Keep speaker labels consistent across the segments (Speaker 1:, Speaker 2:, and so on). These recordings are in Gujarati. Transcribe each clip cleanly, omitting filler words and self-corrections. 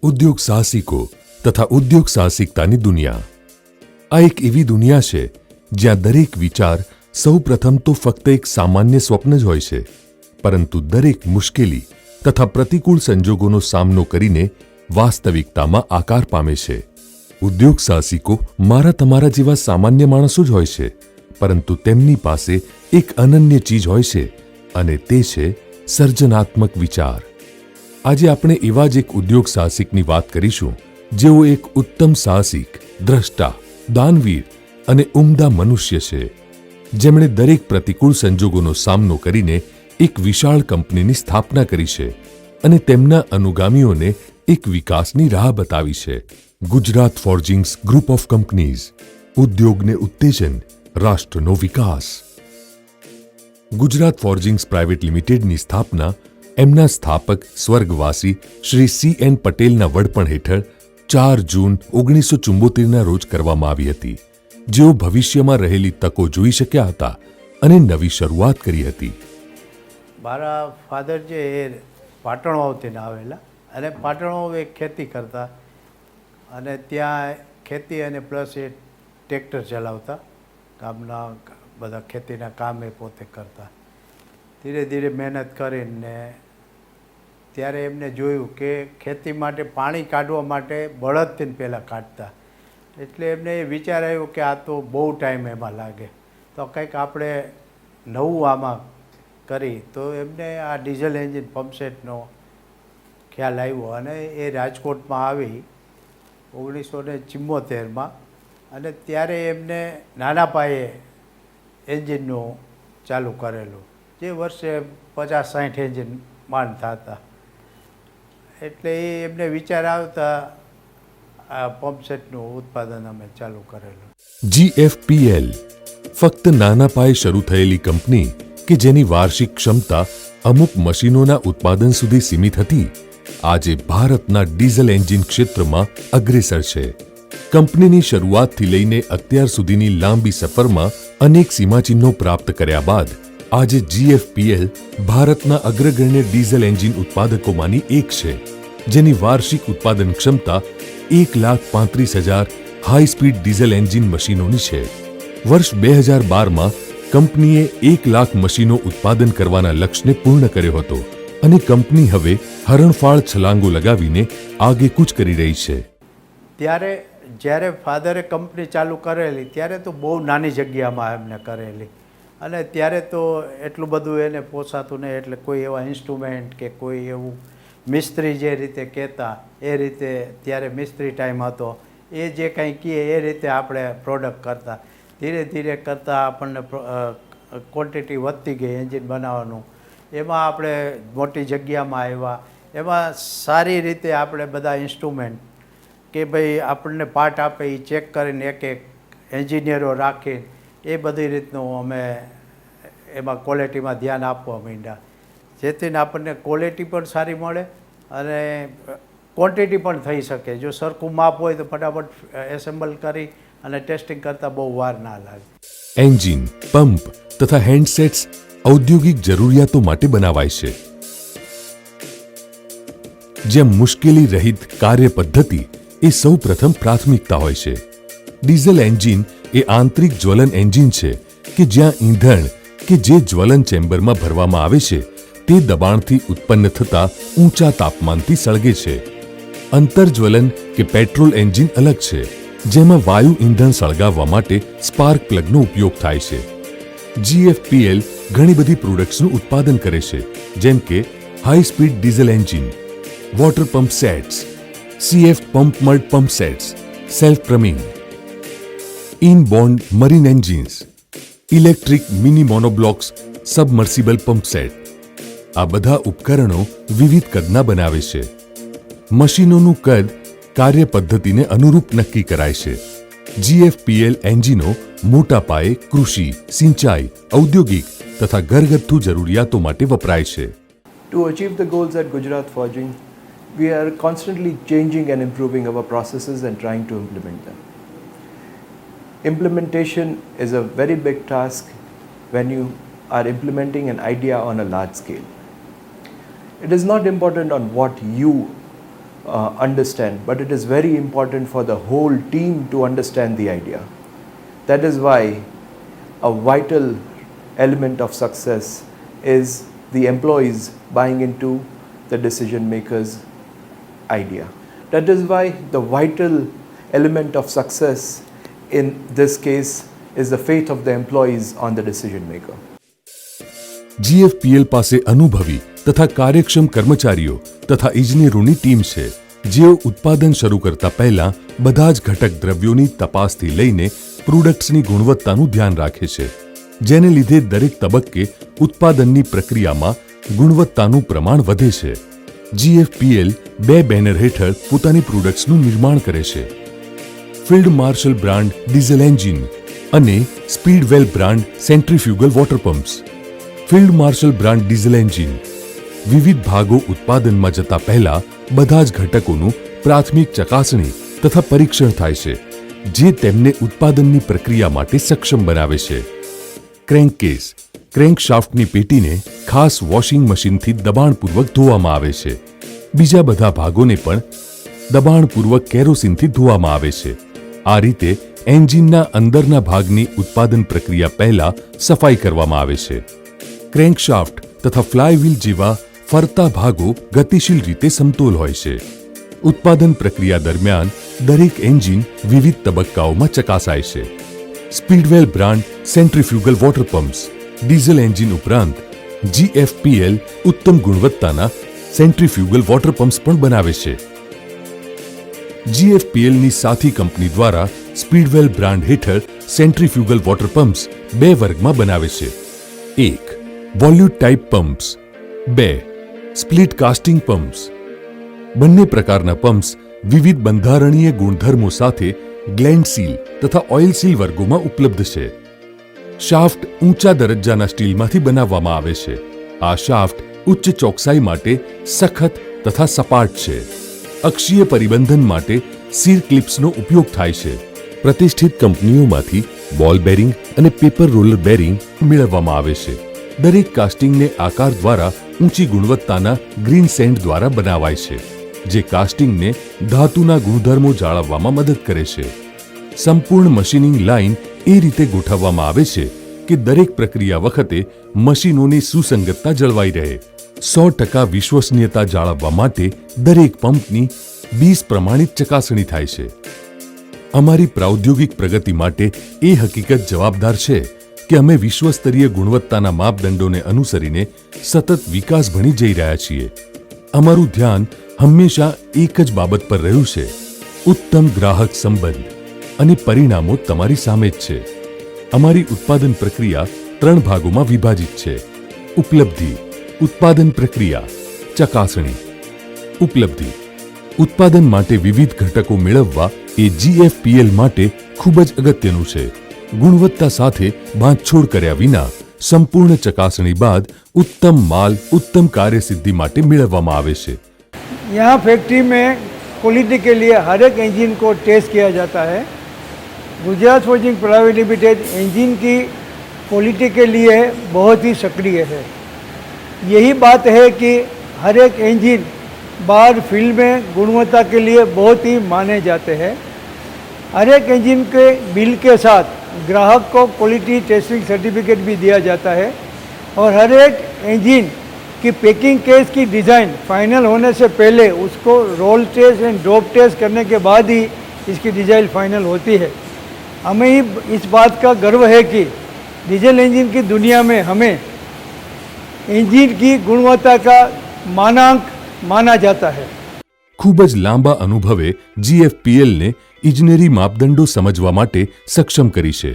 Speaker 1: ઉદ્યોગ સાહસિકો તથા ઉદ્યોગ સાહસિકતાની દુનિયા. આ એક એવી દુનિયા છે જ્યાં દરેક વિચાર સૌ પ્રથમ તો ફક્ત એક સામાન્ય સ્વપ્ન જ હોય છે, પરંતુ દરેક મુશ્કેલી તથા પ્રતિકૂળ સંજોગોનો સામનો કરીને વાસ્તવિકતામાં આકાર પામે છે. ઉદ્યોગ સાહસિકો મારા તમારા જેવા સામાન્ય માણસો જ હોય છે, પરંતુ તેમની પાસે એક અનન્ય ચીજ હોય છે અને તે છે સર્જનાત્મક વિચાર. આજે આપણે એવા જ એક ઉદ્યોગ સાહસિકની વાત કરીશું જેઓ એક ઉત્તમ સાહસિક, દ્રષ્ટા, દાનવીર અને ઉમદા મનુષ્ય છે, જેમણે દરેક પ્રતિકૂળ સંજોગોનો સામનો કરીને એક વિશાળ કંપનીની સ્થાપના કરી છે અને તેમના અનુગામીઓને એક વિકાસની રાહ બતાવી છે. Gujarat forgings group of companies. ઉદ્યોગને ઉત્તેજન, રાષ્ટ્રનો વિકાસ. ગુજરાત ફોર્જિંગ્સ પ્રાઇવેટ લિમિટેડની સ્થાપના એમના સ્થાપક સ્વર્ગવાસી શ્રી C.N. પટેલના વડપણ હેઠળ 4 જૂન 1974ના રોજ કરવામાં આવી હતી, જેઓ ભવિષ્યમાં રહેલી તકો જોઈ શક્યા હતા અને નવી શરૂઆત કરી હતી.
Speaker 2: મારા ફાધર જે એ પાટણવાવથી આવેલા અને પાટણવાવ એક ખેતી કરતા અને ત્યાં ખેતી અને પ્લસ એ ટ્રેક્ટર ચલાવતા, ગામના બધા ખેતીના કામ એ પોતે કરતા. ધીરે ધીરે મહેનત કરીને ત્યારે એમને જોયું કે ખેતી માટે પાણી કાઢવા માટે બળદથી પહેલાં કાઢતા, એટલે એમને એ વિચાર આવ્યો કે આ તો બહુ ટાઈમ એમાં લાગે, તો કંઈક આપણે નવું આમાં કરી. તો એમને આ ડીઝલ એન્જિન પંપસેટનો ખ્યાલ આવ્યો અને એ રાજકોટમાં આવી 1974માં, અને ત્યારે એમને નાના પાયે એન્જિનનું ચાલુ કરેલું, જે વર્ષે 50-60 એન્જિન માંડ થતા. એટલે એ એમને વિચાર આવતા આ પંપસેટનું ઉત્પાદન અમે ચાલુ કરેલું.
Speaker 1: GFPL ફક્ત નાના પાયે શરૂ થયેલી કંપની કે જેની વાર્ષિક ક્ષમતા અમુક મશીનોના ઉત્પાદન સુધી સીમિત હતી, આજે ભારતના ડીઝલ એન્જિન ક્ષેત્રમાં અગ્રેસર છે. કંપનીની શરૂઆતથી લઈને અત્યાર સુધીની લાંબી સફરમાં અનેક સીમાચિહ્નો પ્રાપ્ત કર્યા બાદ આજે GFPL ભારતના અગ્રગણ્ય ડીઝલ એન્જિન ઉત્પાદકોમાંની એક છે, જેની વાર્ષિક ઉત્પાદન ક્ષમતા 1,35,000 હાઈ સ્પીડ ડીઝલ એન્જિન મશીનોની છે. વર્ષ 2012માં કંપનીએ 1 લાખ મશીનો ઉત્પાદન કરવાના લક્ષ્યને પૂર્ણ કર્યો હતો અને કંપની હવે હરણફાળ છલાંગો લગાવીને આગેકૂચ કરી રહી છે.
Speaker 2: ત્યારે જ્યારે ફાધરે કંપની ચાલુ કરેલી ત્યારે તો બહુ નાની જગ્યામાં એમને કરેલી, અને ત્યારે તો એટલું બધું એને પોસાતું નહીં, એટલે કોઈ એવા ઇન્સ્ટ્રુમેન્ટ કે કોઈ એવું મિસ્ત્રી જે રીતે કહેતા એ રીતે ત્યારે મિસ્ત્રી ટાઈમ હતો, એ જે કંઈ કહે એ રીતે આપણે પ્રોડક્ટ કરતા. ધીરે ધીરે કરતાં આપણને ક્વોન્ટિટી વધતી ગઈ એન્જિન બનાવવાનું, એમાં આપણે મોટી જગ્યામાં આવ્યા, એમાં સારી રીતે આપણે બધા ઇન્સ્ટ્રુમેન્ટ કે ભાઈ આપણને પાર્ટ આપે એ ચેક કરીને એક એક એન્જિનિયરો રાખી એ બધી રીતનું અમે એમાં ક્વોલિટીમાં ધ્યાન આપવા માંડ્યા, જેથી આપણને ક્વોલિટી પણ સારી મળે અને ક્વોન્ટિટી પણ થઈ શકે. જો સરખું માપ હોય તો ફટાફટ એસેમ્બલ કરી અને ટેસ્ટિંગ કરતાં બહુ વાર ના લાગે.
Speaker 1: એન્જિન, પંપ તથા હેન્ડસેટ્સ ઔદ્યોગિક જરૂરિયાતો માટે બનાવાય છે. જેમ મુશ્કેલી રહિત કાર્ય પદ્ધતિ એ સૌ પ્રથમ પ્રાથમિકતા હોય છે. ડીઝલ એન્જિન એ આંતરિક જ્વલન એન્જિન છે કે જ્યાં ઈંધણ કે જે જ્વલન ચેમ્બરમાં ભરવામાં આવે છે તે દબાણથી ઉત્પન્ન થતા ઊંચા તાપમાનથી સળગે છે. અંતરજ્વલન કે પેટ્રોલ એન્જિન અલગ છે, જેમાં વાયુ ઈંધણ સળગાવવા માટે સ્પાર્ક પ્લગનો ઉપયોગ થાય છે. GFPL ઘણી બધી પ્રોડક્ટ્સનું ઉત્પાદન કરે છે, જેમ કે high speed diesel engine, water pump sets, CF pump multi pump sets, self priming, inboard marine engines, electric mini monoblocks, submersible pump set. આ બધા ઉપકરણો વિવિધ કદના બનાવે છે. મશીનોનું કદ કાર્ય પદ્ધતિને અનુરૂપ નક્કી કરાય છે. GFPL એન્જિનો મોટા પાયે કૃષિ, સિંચાઈ, ઔદ્યોગિક તથા ઘરગથ્થુ જરૂરિયાતો માટે વપરાય છે.
Speaker 3: To achieve the goals at Gujarat Forging, we are constantly changing and improving our processes and trying to implement them. Implementation is a very big task when you are implementing an idea on a large scale. It is not important on what you understand, but it is very important for the whole team to understand the idea. That is why a vital element of success is the employees buying into the decision maker's idea. That is why the vital element of success in this case is the faith of the employees on the decision maker.
Speaker 1: GFPL પાસે અનુભવી તથા કાર્યક્ષમ કર્મચારીઓ તથા ઇજનેરોની ટીમ છે, જેઓ ઉત્પાદન શરૂ કરતા પહેલા બધા જ ઘટક દ્રવ્યોની તપાસથી લઈને પ્રોડક્ટ્સની ગુણવત્તાનું ધ્યાન રાખે છે, જેને લીધે દરેક તબક્કે ઉત્પાદનની પ્રક્રિયામાં ગુણવત્તાનું પ્રમાણ વધે છે. GFPL બે બેનર હેઠળ પોતાની પ્રોડક્ટ્સનું નિર્માણ કરે છે: Field Marshal brand diesel engine અને Speedwell brand centrifugal water pumps. Field Marshal brand diesel engine વિવિધ ભાગો ઉત્પાદનમાં જતા પહેલા બધા જ ઘટકોનું પ્રાથમિક ચકાસણી તથા પરીક્ષણ થાય છે, જે તેમને ઉત્પાદનની પ્રક્રિયા માટે સક્ષમ બનાવે છે. ક્રેન્કકેસ ક્રેન્કશાફ્ટની પેટીને ખાસ વોશિંગ મશીનથી દબાણપૂર્વક ધોવામાં આવે છે. બીજા બધા ભાગોને પણ દબાણપૂર્વક કેરોસીનથી ધોવામાં આવે છે. આ રીતે એન્જિનના અંદરના ભાગની ઉત્પાદન પ્રક્રિયા પહેલા સફાઈ કરવામાં આવે છે. ક્રેન્કશાફ્ટ તથા ફ્લાયવ્હીલ જેવા ફરતા ભાગો ગતિશીલ રીતે સમતોલ હોય છે. ઉત્પાદન પ્રક્રિયા દરમિયાન દરેક એન્જિન વિવિધ તબક્કાઓમાં ચકાસાય છે. Speedwell brand centrifugal water pumps diesel engine ઉપરાંત GFPL ઉત્તમ ગુણવત્તાના સેન્ટ્રીફ્યુગલ વોટર પમ્પ્સ પણ બનાવે છે. GFPLની સાથી કંપની દ્વારા સ્પીડવેલ બ્રાન્ડ હેઠળ સેન્ટ્રીફ્યુગલ વોટર પમ્પ્સ બે વર્ગમાં બનાવે છે: 1. Volute type pumps, 2. Split casting pumps. બંને પ્રકારના પમ્પ્સ વિવિધ બંધારણીય ગુણધર્મો સાથે ગ્લેન્ડ સીલ તથા ઓઇલ સીલ વર્ગોમાં ઉપલબ્ધ છે. શાફ્ટ ઊંચા દરજ્જાના સ્ટીલમાંથી બનાવવામાં આવે છે. આ શાફ્ટ ઉચ્ચ ચોકસાઈ માટે સખત તથા સપાટ છે. અક્ષીય પરિબંધન માટે સીર ક્લિપ્સનો ઉપયોગ થાય છે. પ્રતિષ્ઠિત કંપનીઓમાંથી બોલ બેરિંગ અને પેપર રોલર બેરિંગ મેળવવામાં આવે છે. દરેક કાસ્ટિંગને આકાર દ્વારા ઊંચી ગુણવત્તાના ગ્રીન સેન્ડ દ્વારા બનાવાય છે, જે કાસ્ટિંગને ધાતુના ગુણધર્મો જાળવવામાં મદદ કરે છે. સંપૂર્ણ મશીનિંગ લાઇન એ રીતે ગોઠવવામાં આવે છે કે દરેક પ્રક્રિયા વખતે મશીનોની સુસંગતતા જળવાઈ રહે. 100% વિશ્વસનીયતા જાળવવા માટે દરેક પંપની 20 પ્રમાણિત ચકાસણી થાય છે. અમારી પ્રાદ્યોગિક પ્રગતિ માટે એ હકીકત જવાબદાર છે કે અમે વિશ્વસ્તરીય ગુણવત્તાના માપદંડોને અનુસરીને સતત વિકાસ ભણી જઈ રહ્યા છીએ. અમારું ધ્યાન હંમેશા એક જ બાબત પર રહ્યું છે: ઉત્તમ ગ્રાહક સંબંધ, અને પરિણામો તમારી સામે જ છે. અમારી ઉત્પાદન પ્રક્રિયા 3 ભાગોમાં વિભાજિત છે: ઉપલબ્ધિ, ઉત્પાદન પ્રક્રિયા, ચકાસણી. ઉપલબ્ધિ ઉત્પાદન માટે વિવિધ ઘટકો મેળવવા એ GFPL માટે ખૂબ જ અગત્યનું છે. ગુણવત્તા સાથે બાંધછોડ કર્યા વિના સંપૂર્ણ ચકાસણી બાદ उत्तम माल उत्तम कार्य सिद्धि माटे मेळववामां आवे छे।
Speaker 4: यहाँ फैक्ट्री में क्वालिटी के लिए हर एक इंजन को टेस्ट किया जाता है। Gujarat forging private limited engine की क्वालिटी के लिए बहुत ही सक्रिय है। यही बात है कि हर एक इंजन बाहर फील्ड में गुणवत्ता के लिए बहुत ही माने जाते हैं। हर एक इंजन के बिल के साथ ग्राहक को क्वालिटी टेस्टिंग सर्टिफिकेट भी दिया जाता है और हर एक इंजन की पैकिंग केस की डिज़ाइन फाइनल होने से पहले उसको roll test and drop test करने के बाद ही इसकी डिज़ाइन फाइनल होती है। हमें ही इस बात का गर्व है कि डीजल इंजन की दुनिया में हमें इंजन की गुणवत्ता का मानांक माना जाता है।
Speaker 1: खूब ज लांबा अनुभवे GFPL ने इजनेरी मापदंडो समझवा माटे सक्षम करी छे।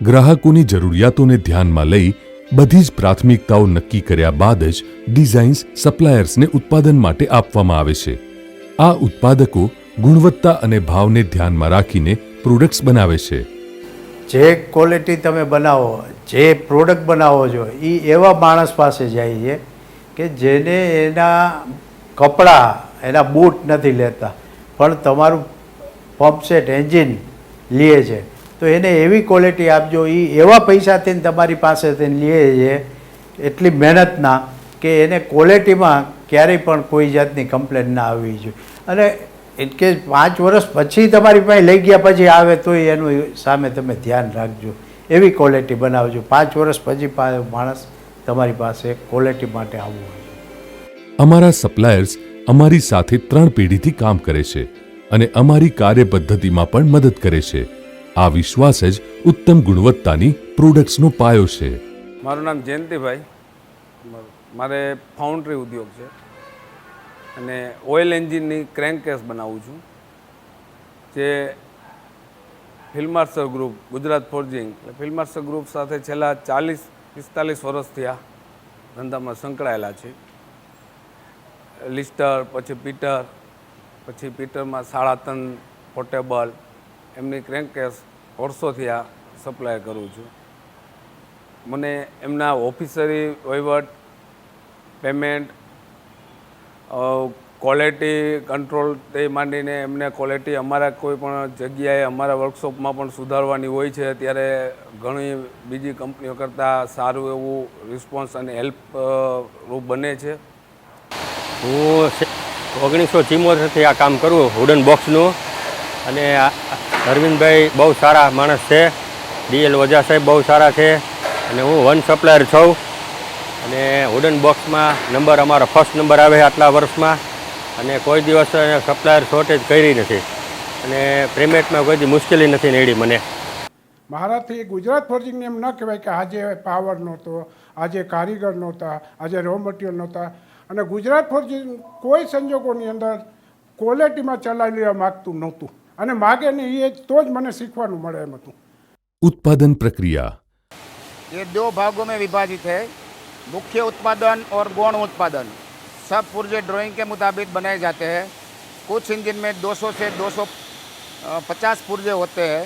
Speaker 1: ग्राहकोनी जरूरियातोने ध्यानमां लई बधी ज प्राथमिकताओ नक्की कर्या बाद ज डिजाइन्स सप्लायर्सने उत्पादन माटे आपवामां आवे छे। आ उत्पादको गुणवत्ता अने भावने ध्यानमां राखीने प्रोडक्ट्स बनावे छे।
Speaker 2: जे क्वॉलिटी तमे बनावो, जे प्रोडक्ट बनावो छो ई एवा माणस पासे जाय छे के जेने एना कपड़ा एना बूट नहीं लेता पण तमारू पंप सेट एंजीन लीए छे तो एने एवी क्वॉलिटी आपजो। ई एवा पैसा थी तमारी पासे थी लीए छे एटली मेहनत ना के एने क्वॉलिटी में क्यारे पण कोई जातनी कम्प्लेन ना आवी जोईए। અને ઇનકેસ 5 વર્ષ પછી તમારી પાસે લઈ ગયા પછી આવે તોય એનું સામે તમે ધ્યાન રાખજો, એવી ક્વોલિટી બનાવજો. 5 વર્ષ પછી માણસ તમારી પાસે ક્વોલિટી માટે આવવું હોય.
Speaker 1: અમારા સપ્લાયર્સ અમારી સાથે 3 પેઢીથી કામ કરે છે અને અમારી કાર્ય પદ્ધતિમાં પણ મદદ કરે છે. આ વિશ્વાસ જ ઉત્તમ ગુણવત્તાની પ્રોડક્ટ્સનો પાયો છે.
Speaker 5: મારું નામ જયંતિભાઈ, મારે ફાઉન્ડ્રી ઉદ્યોગ છે અને ઓઇલ એન્જિનની ક્રેન્કકેસ બનાવું છું, જે ફિલ્માર્સર ગ્રુપ, ગુજરાત ફોર્જિંગ એટલે ફિલ્માર્સર ગ્રુપ સાથે છેલ્લા 40-45 વર્ષથી આ ધંધામાં સંકળાયેલા છે. લિસ્ટર, પછી પીટરમાં 3.5 પોર્ટેબલ, એમની ક્રેન્કકેસ વર્ષોથી આ સપ્લાય કરું છું. મને એમના ઓફિસરી વહીવટ, પેમેન્ટ, ક્વોલિટી કંટ્રોલ તે માંડીને એમને ક્વોલિટી અમારા કોઈ પણ જગ્યાએ અમારા વર્કશોપમાં પણ સુધારવાની હોય છે, ત્યારે ઘણી બીજી કંપનીઓ કરતાં સારું એવું રિસ્પોન્સ અને હેલ્પ રૂપ બને છે.
Speaker 6: હું 1974થી આ કામ કરું વુડન બોક્સનું, અને અરવિંદભાઈ બહુ સારા માણસ છે, ડીએલ ઓઝા સાહેબ બહુ સારા છે, અને હું વન સપ્લાયર છું. અને વુડન બોક્સમાં નંબર અમારો ફર્સ્ટ નંબર આવે આટલા વર્ષમાં, અને કોઈ દિવસ સપ્લાયર શોર્ટેજ કરી નથી, અને પેમેન્ટમાં કોઈ મુશ્કેલી નથી નડી મને.
Speaker 7: મારાથી ગુજરાત ફોર્જિંગને એમ ન કહેવાય કે આજે પાવર નહોતો, આજે કારીગર નહોતા, આજે રો મટીરિયલ નહોતા, અને ગુજરાત ફોર્જિંગ કોઈ સંજોગોની અંદર ક્વોલિટીમાં ચલાવી લેવા માગતું નહોતું, અને માગે ને એ તો જ મને શીખવાનું મળે એમ હતું.
Speaker 1: उत्पादन प्रक्रिया
Speaker 8: ये 2 भागों में विभाजित है, मुख्य उत्पादन और गौण उत्पादन. सब पुर्जे ड्राइंग के मुताबिक बनाए जाते हैं. कुछ इंजन में 200 से 250 पुर्जे होते हैं.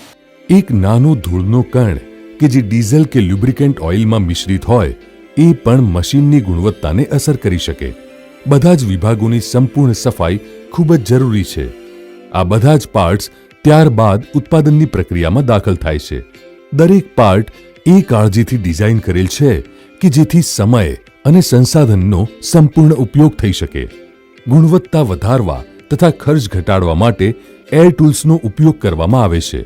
Speaker 1: એક નાનો ધૂળનો કણ કે જે ડીઝલ કે લ્યુબ્રિકન્ટ ઓઇલમાં મિશ્રિત હોય એ પણ મશીનની ગુણવત્તાને અસર કરી શકે. બધા જ વિભાગોની સંપૂર્ણ સફાઈ ખૂબ જ જરૂરી છે. આ બધા જ પાર્ટ્સ ત્યારબાદ ઉત્પાદનની પ્રક્રિયામાં દાખલ થાય છે. દરેક પાર્ટ એ કાળજીથી ડિઝાઇન કરેલ છે કે જેથી સમય અને સંસાધનનો સંપૂર્ણ ઉપયોગ થઈ શકે. ગુણવત્તા વધારવા તથા ખર્ચ ઘટાડવા માટે એર ટૂલ્સનો ઉપયોગ કરવામાં આવે છે.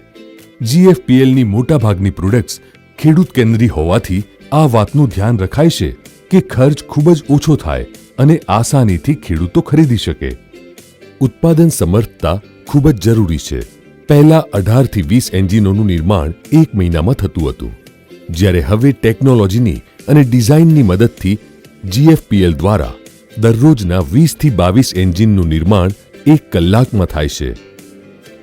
Speaker 1: જીએફપીએલની મોટાભાગની પ્રોડક્ટ્સ ખેડૂત કેન્દ્રી હોવાથી આ વાતનું ધ્યાન રખાય છે કે ખર્ચ ખૂબ જ ઓછો થાય અને આસાનીથી ખેડૂતો ખરીદી શકે. ઉત્પાદન સમર્થતા ખૂબ જ જરૂરી છે. પહેલા 18 થી 20 એન્જિનોનું નિર્માણ 1 મહિનામાં થતું હતું, જ્યારે હવે ટેકનોલોજીની અને ડિઝાઇનની મદદથી જીએફપીએલ દ્વારા દરરોજના 20 થી 22 એન્જિનનું નિર્માણ 1 કલાકમાં થાય છે.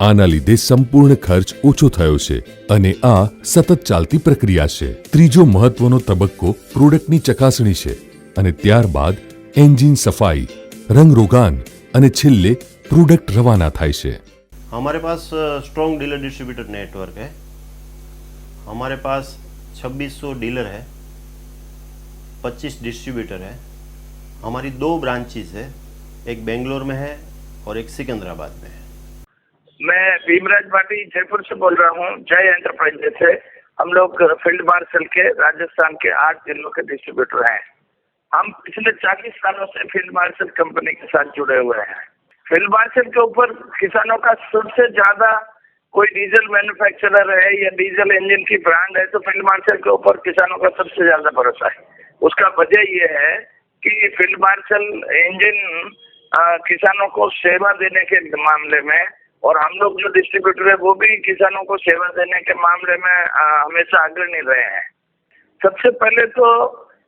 Speaker 1: આના લીધે સંપૂર્ણ ખર્ચ ઓછો થયો છે અને આ સતત ચાલતી પ્રક્રિયા છે. ત્રીજો મહત્વનો તબક્કો પ્રોડક્ટની ચકાસણી છે અને ત્યારબાદ એન્જિન સફાઈ, રંગરોગાન અને છેલ્લે પ્રોડક્ટ રવાના થાય છે.
Speaker 9: हमारे पास स्ट्रॉन्ग डीलर डिस्ट्रीब्यूटर नेटवर्क है. हमारे पास 2600 डीलर है, 25 डिस्ट्रीब्यूटर है. हमारी 2 ब्रांचेस है, एक बेंगलोर में है और एक सिकंदराबाद में है.
Speaker 10: मैं भीमराज भाटी जयपुर से बोल रहा हूँ. जय एंटरप्राइजेस से हम लोग फील्ड मार्शल के राजस्थान के 8 जिलों के डिस्ट्रीब्यूटर हैं. हम पिछले 40 सालों से फील्ड मार्शल कंपनी के साथ जुड़े हुए हैं. फील्ड मार्शल के ऊपर किसानों का सबसे ज्यादा कोई डीजल मैन्युफैक्चरर है या डीजल इंजन की ब्रांड है तो फील्ड मार्शल के ऊपर किसानों का सबसे ज्यादा भरोसा है. उसका वजह ये है कि फील्ड मार्शल इंजन किसानों को सेवा देने के मामले में, और हम लोग जो डिस्ट्रीब्यूटर है वो भी किसानों को सेवा देने के मामले में हमेशा अग्रणी रहे हैं. सबसे पहले तो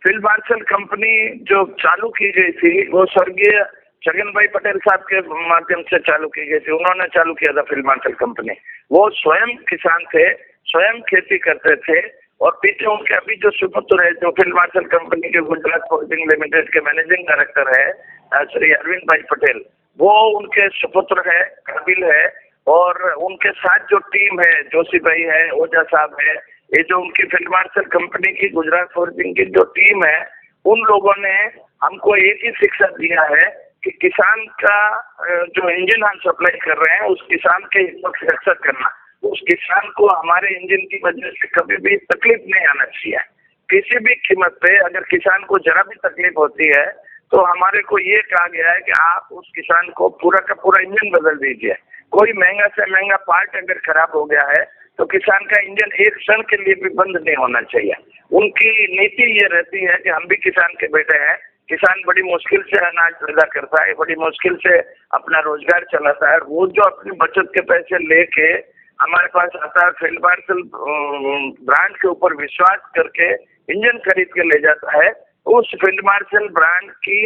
Speaker 10: फील्ड मार्शल कंपनी जो चालू की गई थी वो स्वर्गीय छगन भाई पटेल साहब के माध्यम से चालू की गई थी. उन्होंने चालू किया था फील्ड मार्शल कंपनी. वो स्वयं किसान थे, स्वयं खेती करते थे, और पीछे उनके अभी जो सुपुत्र है जो फील्ड मार्शल कंपनी के गुजरात फोर्जिंग लिमिटेड के मैनेजिंग डायरेक्टर है श्री अरविंद भाई पटेल, वो उनके सुपुत्र है, काबिल है. और उनके साथ जो टीम है, जोशी भाई है, ओझा साहब है, ये जो उनकी फील्ड मार्शल कंपनी की गुजरात फोर्जिंग की जो टीम है, उन लोगों ने हमको एक ही शिक्षा दिया है कि किसान का जो इंजन हम सप्लाई कर रहे हैं उस किसान के हितों की रक्षा करना. उस किसान को हमारे इंजन की वजह से कभी भी तकलीफ नहीं आना चाहिए. किसी भी कीमत पे अगर किसान को जरा भी तकलीफ होती है तो हमारे को ये कहा गया है कि आप उस किसान को पूरा का पूरा इंजन बदल दीजिए। कोई महंगा से महंगा पार्ट अगर खराब हो गया है तो किसान का इंजन एक क्षण के लिए भी बंद नहीं होना चाहिए। उनकी नीति ये रहती है कि हम भी किसान के बेटे हैं, किसान बड़ी मुश्किल से अनाज पैदा करता है, बड़ी मुश्किल से अपना रोजगार चलाता है, वो जो अपनी बचत के पैसे लेके हमारे पास आता है, फील्ड मार्शल ब्रांड के ऊपर विश्वास करके इंजन खरीद के ले जाता है। उस फील्ड मार्शल ब्रांड की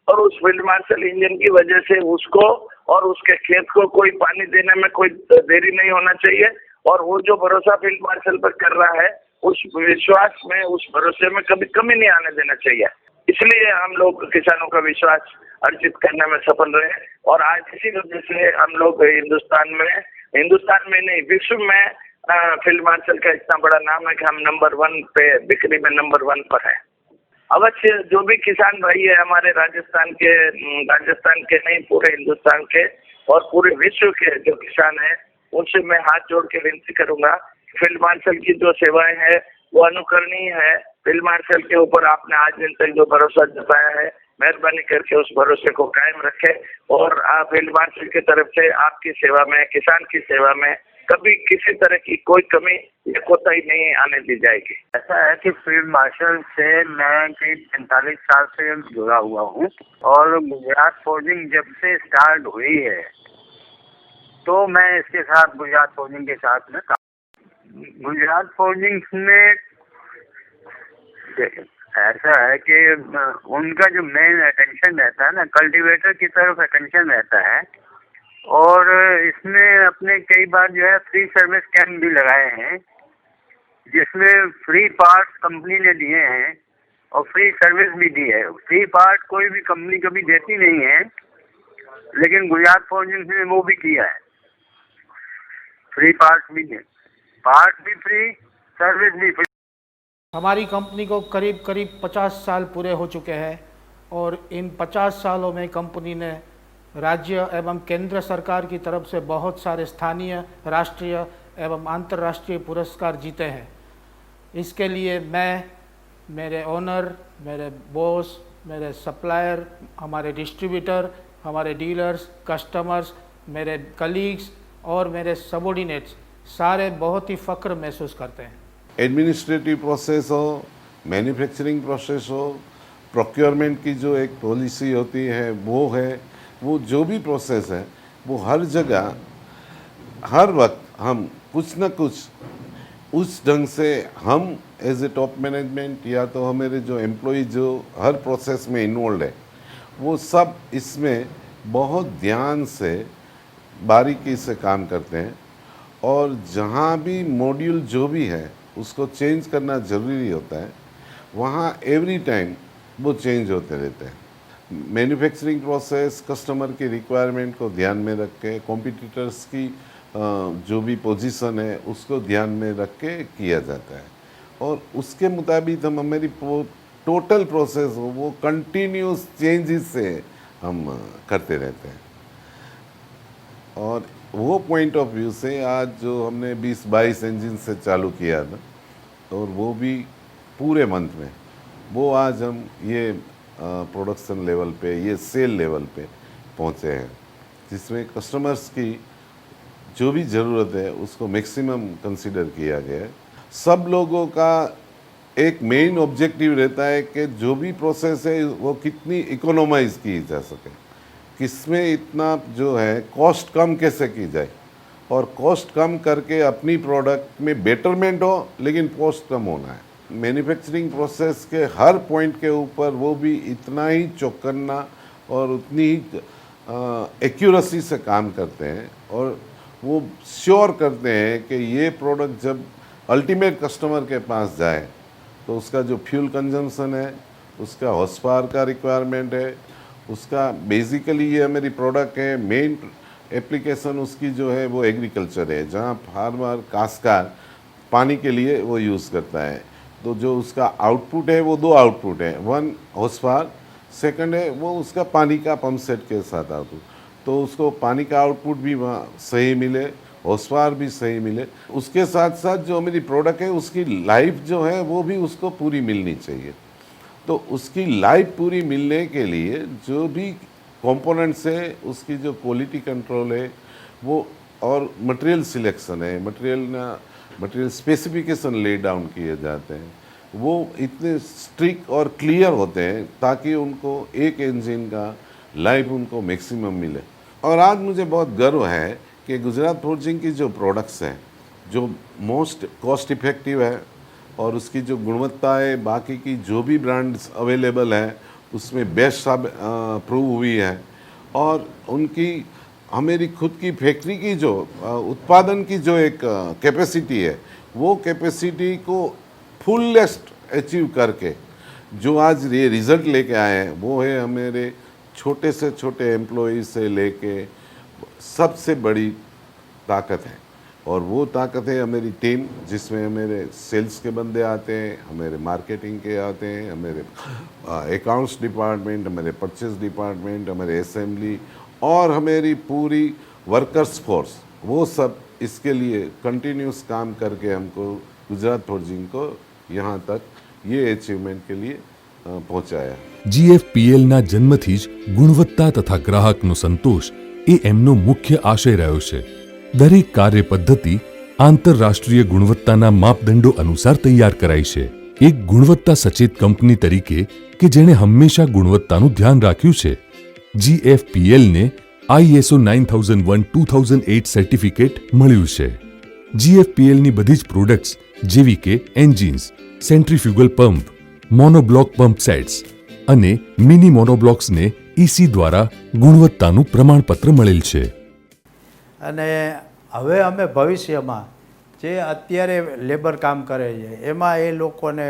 Speaker 10: और उस फील्ड मार्शल इंजन की वजह से उसको और उसके खेत को कोई पानी देने में कोई देरी नहीं होना चाहिए, और वो जो भरोसा फील्ड मार्शल पर कर रहा है उस विश्वास में, उस भरोसे में कभी कमी नहीं आने देना चाहिए। इसलिए हम लोग किसानों का विश्वास अर्जित करने में सफल रहे, और आज इसी वजह से हम लोग हिंदुस्तान में नहीं विश्व में फील्ड मार्शल का इतना बड़ा नाम है कि हम नंबर 1 पे, बिक्री में नंबर 1 पर है। अवश्य जो भी किसान भाई है हमारे राजस्थान के नहीं पूरे हिंदुस्तान के और पूरे विश्व के जो किसान हैं, उनसे मैं हाथ जोड़ के विनती करूंगा, फील्ड मार्शल की जो सेवाएं हैं वो अनुकरणीय है। फील्ड मार्शल के ऊपर आपने आज दिन तक जो भरोसा जताया है, मेहरबानी करके उस भरोसे को कायम रखें, और फील्ड मार्शल की तरफ से आपकी सेवा में, किसान की सेवा में कभी किसी तरह की कोई कमी या कोताही नहीं आने दी जाएगी।
Speaker 11: ऐसा है कि फील्ड मार्शल से मैं करीब 45 साल से जुड़ा हुआ हूँ, और गुजरात फोर्जिंग जब से स्टार्ट हुई है तो मैं इसके साथ गुजरात फोर्जिंग के साथ में गुजरात फोर्जिंग में ऐसा है कि उनका जो मेन अटेंशन रहता है ना, कल्टीवेटर की तरफ अटेंशन रहता है, और इसमें अपने कई बार जो है फ्री सर्विस कैंप भी लगाए हैं, जिसमें फ्री पार्ट्स कंपनी ने दिए हैं और फ्री सर्विस भी दी है। फ्री पार्ट कोई भी कंपनी कभी देती नहीं है, लेकिन गुजरात फोर्जिंग ने वो भी किया है, फ्री पार्ट्स भी दे, पार्ट भी फ्री, सर्विस भी फ्री।
Speaker 12: हमारी कंपनी को करीब 50 साल पूरे हो चुके हैं, और इन 50 सालों में कंपनी ने राज्य एवं केंद्र सरकार की तरफ से बहुत सारे स्थानीय, राष्ट्रीय एवं अंतर्राष्ट्रीय पुरस्कार जीते हैं। इसके लिए मैं, मेरे ओनर, मेरे बॉस, मेरे सप्लायर, हमारे डिस्ट्रीब्यूटर, हमारे डीलर्स, कस्टमर्स, मेरे कलीग्स और मेरे सबॉर्डिनेट्स सारे बहुत ही फ़ख्र महसूस करते हैं।
Speaker 13: एडमिनिस्ट्रेटिव प्रोसेस हो, मैन्युफैक्चरिंग प्रोसेस हो, प्रोक्योरमेंट की जो एक पॉलिसी होती है वो है, वो जो भी प्रोसेस है वो हर जगह हर वक्त हम कुछ न कुछ उस ढंग से हम एज ए टॉप मैनेजमेंट या तो हमारे जो एम्प्लॉय जो हर प्रोसेस में इन्वॉल्व है वो सब इसमें बहुत ध्यान से बारीकी से काम करते हैं, और जहाँ भी मॉड्यूल जो भी है उसको चेंज करना ज़रूरी होता है, वहाँ एवरी टाइम वो चेंज होते रहते हैं। मैन्युफैक्चरिंग प्रोसेस कस्टमर की रिक्वायरमेंट को ध्यान में रख के, कॉम्पिटिटर्स की जो भी पोजीशन है उसको ध्यान में रख के किया जाता है, और उसके मुताबिक हम हमारी टोटल प्रोसेस हो वो कंटिन्यूस चेंजेस से हम करते रहते हैं। और वो पॉइंट ऑफ व्यू से आज जो हमने 20-22 इंजन से चालू किया था, और वो भी पूरे मंथ में, वो आज हम ये प्रोडक्शन लेवल पे, ये सेल लेवल पे पहुँचे हैं, जिसमें कस्टमर्स की जो भी ज़रूरत है उसको मैक्सिमम कंसीडर किया गया है। सब लोगों का एक मेन ऑब्जेक्टिव रहता है कि जो भी प्रोसेस है वो कितनी इकोनोमाइज़ की जा सके, किसमें इतना जो है कॉस्ट कम कैसे की जाए, और कॉस्ट कम करके अपनी प्रोडक्ट में बेटरमेंट हो, लेकिन कॉस्ट कम होना है। मैन्युफैक्चरिंग प्रोसेस के हर पॉइंट के ऊपर वो भी इतना ही चौकन्ना और उतनी ही एक्यूरेसी से काम करते हैं, और वो श्योर करते हैं कि ये प्रोडक्ट जब अल्टीमेट कस्टमर के पास जाए तो उसका जो फ्यूल कंजम्पशन है, उसका हॉर्स पावर का रिक्वायरमेंट है, उसका बेसिकली ये मेरी प्रोडक्ट है, मेन एप्लीकेशन उसकी जो है वो एग्रीकल्चर है, जहाँ फार्मर काश्तकार पानी के लिए वो यूज़ करता है। तो जो उसका आउटपुट है वो 2 आउटपुट है, 1 हॉर्स पावर, सेकंड है वो उसका पानी का पंप सेट के साथ आउटपुट, तो उसको पानी का आउटपुट भी वहाँ सही मिले, हॉर्स पावर भी सही मिले, उसके साथ साथ जो मेरी प्रोडक्ट है उसकी लाइफ जो है वो भी उसको पूरी मिलनी चाहिए। तो उसकी लाइफ पूरी मिलने के लिए जो भी कंपोनेंट्स है, उसकी जो क्वालिटी कंट्रोल है वो, और मटेरियल सिलेक्शन है, मटेरियल स्पेसिफिकेशन ले डाउन किए जाते हैं, वो इतने स्ट्रिक्ट और क्लियर होते हैं ताकि उनको एक इंजन का लाइफ उनको मैक्सिमम मिले। और आज मुझे बहुत गर्व है कि गुजरात फोर्जिंग की जो प्रोडक्ट्स हैं, जो मोस्ट कॉस्ट इफ़ेक्टिव है और उसकी जो गुणवत्ता है बाकी की जो भी ब्रांड्स अवेलेबल है उसमें बेस्ट प्रूव हुई है। और उनकी हमारी खुद की फैक्ट्री की जो उत्पादन की जो एक कैपेसिटी है, वो कैपेसिटी को फुलेस्ट अचीव करके जो आज ये रिज़ल्ट लेके आए हैं, वो है हमारे छोटे से छोटे एम्प्लॉय से लेके सबसे बड़ी ताकत है। और वो ताकत है हमारी टीम, जिसमें हमारे सेल्स के बंदे आते हैं, हमारे मार्केटिंग के आते हैं, हमारे अकाउंट्स डिपार्टमेंट, हमारे परचेज डिपार्टमेंट, हमारे असेंबली और हमारी पूरी वर्कर्स फोर्स, वो सब इसके लिए कंटिन्यूस काम करके हमको गुजरात फोर्जिंग को यहाँ तक ये अचीवमेंट के लिए પહોંચાયા।
Speaker 1: GFPLના જન્મથી જ ગુણવત્તા તથા ગ્રાહકનો સંતોષ એ એમનો મુખ્ય આશય રહ્યો છે। દરેક કાર્ય પદ્ધતિ આંતરરાષ્ટ્રીય ગુણવત્તાના માપદંડો અનુસાર તૈયાર કરાઈ છે। એક ગુણવત્તા સચેત કંપની તરીકે કે જેણે હંમેશા ગુણવત્તાનું ધ્યાન રાખ્યું છે, GFPLને ISO 9001:2008 સર્ટિફિકેટ મળ્યું છે। GFPLની બધી જ પ્રોડક્ટ્સ જેવી કે engines, centrifugal pump, monoblock pump sets અને મિની મોનોબ્લોક્સને EC દ્વારા ગુણવત્તાનું પ્રમાણપત્ર મળેલ છે।
Speaker 2: અને હવે અમે ભવિષ્યમાં જે અત્યારે લેબર કામ કરે છે એમાં એ લોકોને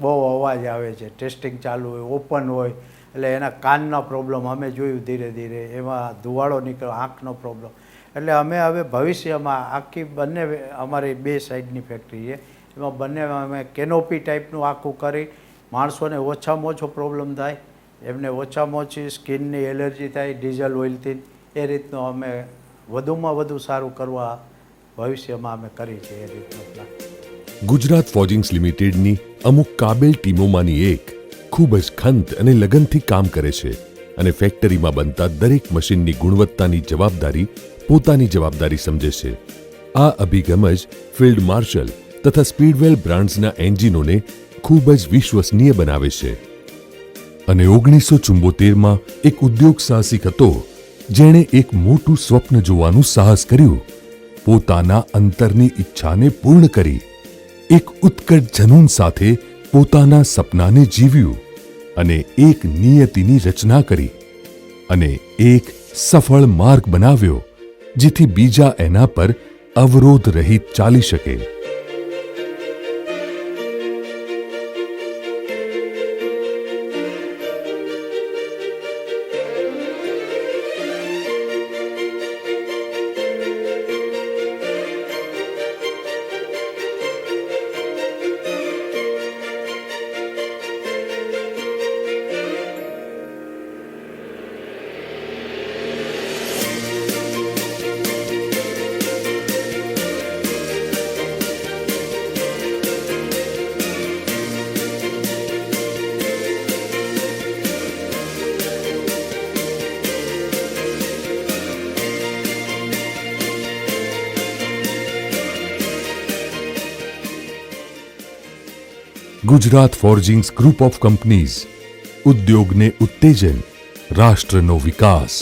Speaker 2: બહુ અવાજ આવે છે, ટેસ્ટિંગ ચાલુ હોય, ઓપન હોય એટલે એના કાનના પ્રોબ્લેમ અમે જોયું ધીરે ધીરે, એમાં ધુવાળો નીકળે, આંખનો પ્રોબ્લેમ, એટલે અમે હવે ભવિષ્યમાં આખી બંને અમારી બે સાઈડની ફેક્ટરી છે, એમાં બંને અમે કેનોપી ટાઈપનું આખું કરી માણસોને ઓછામાં ઓછો પ્રોબ્લેમ થાય, એમને ઓછામાં ઓછી સ્કિનની એલર્જી થાય ડીઝલ ઓઇલથી, એ રીતનું અમે વધુમાં વધુ સારું કરવા ભવિષ્યમાં અમે કરી છે એ રીતનો પ્લાન।
Speaker 1: ગુજરાત ફોર્જિંગ્સ લિમિટેડની અમુક કાબેલ ટીમોમાંની એક ખૂબ જ ખંત અને લગનથી કામ કરે છે અને ફેક્ટરીમાં બનતા દરેક મશીનની ગુણવત્તાની જવાબદારી પોતાની જવાબદારી સમજે છે। આ અભિગમ જ ફિલ્ડ માર્શલ તથા સ્પીડવેલ બ્રાન્ડ્સના એન્જિનોને ખૂબ જ વિશ્વસનીય બનાવે છે। અને 1974માં એક ઉદ્યોગ સાહસિક હતો જેણે એક મોટું સ્વપ્ન જોવાનું સાહસ કર્યું, પોતાના અંતરની ઈચ્છાને પૂર્ણ કરી, એક ઉત્કટ જનૂન સાથે પોતાના સપનાને જીવ્યું અને એક નિયતિની રચના કરી અને એક સફળ માર્ગ બનાવ્યો જેથી બીજા એના પર અવરોધ રહિત ચાલી શકે। Gujarat forgings group of companies, ઉદ્યોગને ઉત્તેજન, રાષ્ટ્રનો વિકાસ।